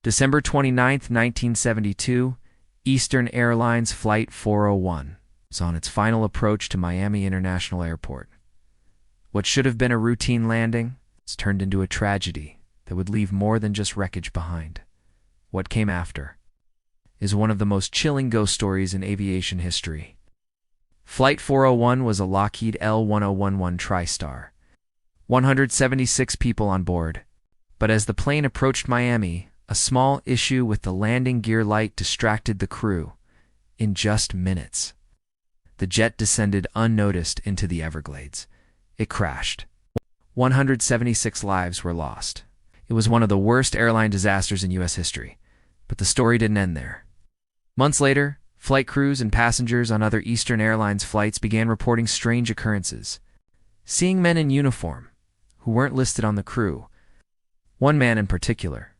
December 29, 1972, Eastern Airlines Flight 401 was on its final approach to Miami International Airport. What should have been a routine landing has turned into a tragedy that would leave more than just wreckage behind. What came after is one of the most chilling ghost stories in aviation history. Flight 401 was a Lockheed L-1011 TriStar. 176 people on board. But as the plane approached Miami, a small issue with the landing gear light distracted the crew. In just minutes, the jet descended unnoticed into the Everglades. It crashed. 176 lives were lost. It was one of the worst airline disasters in U.S. history. But the story didn't end there. Months later, flight crews and passengers on other Eastern Airlines flights began reporting strange occurrences. Seeing men in uniform, who weren't listed on the crew. One man in particular,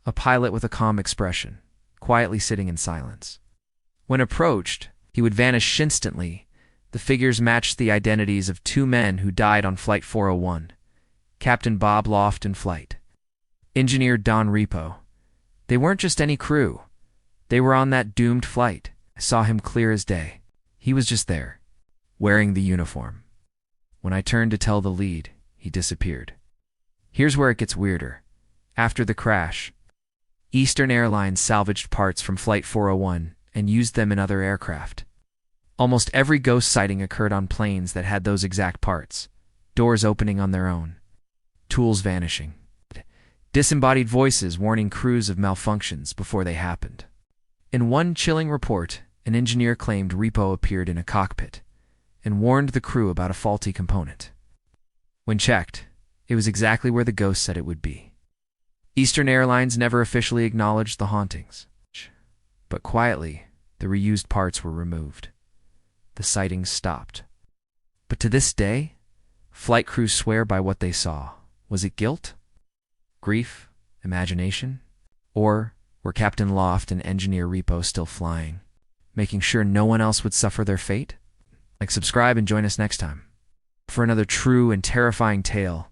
a pilot with a calm expression, quietly sitting in silence. When approached, he would vanish instantly. The figures matched the identities of two men who died on Flight 401, Captain Bob Loft and Flight Engineer Don Repo. They weren't just any crew. They were on that doomed flight. I saw him clear as day. He was just there, wearing the uniform. When I turned to tell the lead, he disappeared. Here's where it gets weirder. After the crash, Eastern Airlines salvaged parts from Flight 401 and used them in other aircraft. Almost every ghost sighting occurred on planes that had those exact parts. Doors opening on their own. Tools vanishing. Disembodied voices warning crews of malfunctions before they happened. In one chilling report, an engineer claimed Repo appeared in a cockpit and warned the crew about a faulty component. When checked, it was exactly where the ghost said it would be. Eastern Airlines never officially acknowledged the hauntings, but quietly, the reused parts were removed. The sightings stopped. But to this day, flight crews swear by what they saw. Was it guilt? Grief? Imagination? Or were Captain Loft and Engineer Repo still flying, making sure no one else would suffer their fate? Subscribe and join us next time for another true and terrifying tale